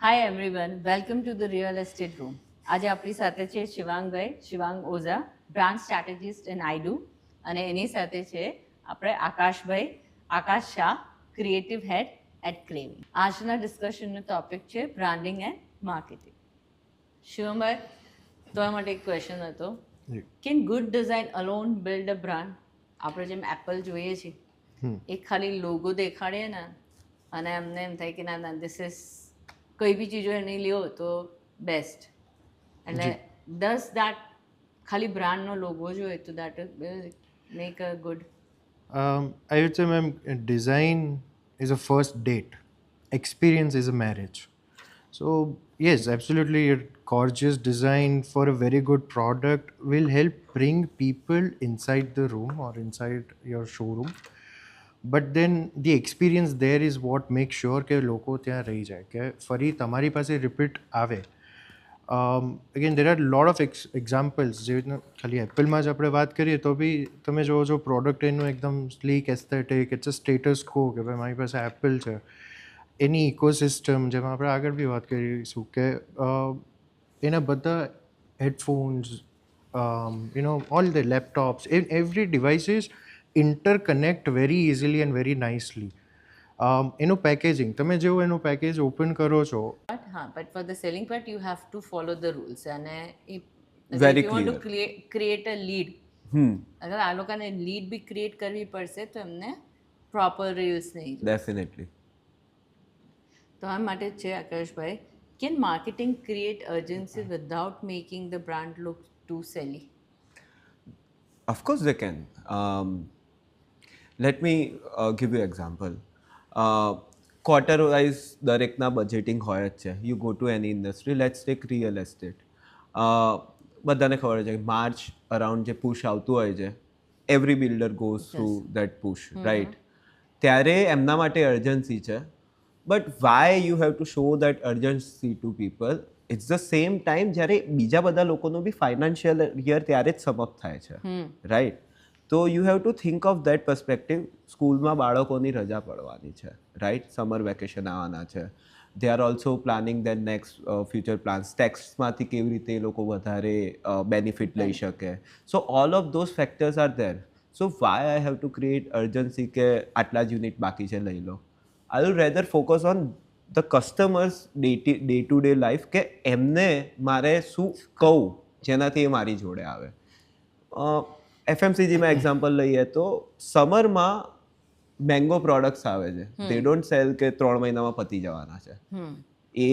Hi everyone, welcome to the real estate room. આજે આપણી સાથે છે Shivang Ojha, branch strategist in આઈડુ, અને એની સાથે છે આપણે Akash Shah, creative head at ક્રેવી. આજના ડિસ્કશનનો ટોપિક છે બ્રાન્ડિંગ એન્ડ માર્કેટિંગ. શિવમભાઈ, તમારા માટે એક ક્વેશ્ચન હતો. Can good design alone build a brand? આપણે જેમ એપલ જોઈએ છીએ, એક ખાલી લોગો દેખાડીએ ને અને એમને એમ થાય કે ના ધીસ ઇઝ કોઈ બી ચીજો એની લ્યો તો બેસ્ટ. એટલે ડઝ દેટ ખાલી બ્રાન્ડનો લોગો જોઈએ તો that make a good? I would say, ma'am, design is a first date. Experience is a marriage. So, yes, absolutely, a gorgeous design for a very good product will help bring people inside the room or inside your showroom. But then the experience there is what makes sure કે લોકો ત્યાં રહી જાય, કે ફરી તમારી પાસે repeat આવે. Again there are lot of examples. જેવી રીતના ખાલી એપલમાં જ આપણે વાત કરીએ તો બી તમે જોવો છો પ્રોડક્ટ એનું એકદમ sleek aesthetic, it's a status કો કે ભાઈ મારી પાસે એપલ છે. એની ઇકોસિસ્ટમ જેમાં આપણે આગળ બી વાત કરીશું કે એના બધા headphones, all the laptops, every devices interconnect very easily and very nicely. એનું પેકેજિંગ તમે જેવું એનું પેકેજ ઓપન કરો છો. But for the selling part, you have to follow the rules. અને Very if you want to clear. create a lead, અગર આ લોકોને લીડ બી ક્રિએટ કરવી પડશે તો એમને પ્રોપર રીલ્સ નહીં જોઈએ. Definitely. તો આ માટે જ છે આકાશભાઈ, can marketing create urgency without making the brand look too salesy? Of course they can. Let me give you example. Quarter wise દરેકના બજેટિંગ હોય જ છે. You go to any industry, let's take real estate. બધાને ખબર છે કે March around જે push આવતું હોય છે, every builder goes through that push, right? ત્યારે એમના માટે અર્જન્સી છે. But why you have to show that urgency to people? It's the same time જ્યારે બીજા બધા લોકોનું બી ફાઇનાન્શિયલ યર ત્યારે જ સમાપ્ત થાય છે, રાઈટ? તો you have two think of that perspective. સ્કૂલમાં બાળકોની રજા પડવાની છે, રાઈટ? સમર વેકેશન આવવાના છે. They are also planning their next future plans. ટેક્સમાંથી કેવી રીતે એ લોકો વધારે બેનિફિટ લઈ શકે. So all of those factors are there. So why I have to create urgency કે આટલા જ યુનિટ બાકી છે, લઈ લો? I will rather focus on the customers day to day life, કે એમને મારે શું કહું જેનાથી એ મારી જોડે આવે. FMCGમાં એક્ઝામ્પલ લઈએ તો સમરમાં મેંગો પ્રોડક્ટ્સ આવે છે. દે ડોન્ટ સેલ કે 3 મહિનામાં પતી જવાના છે. એ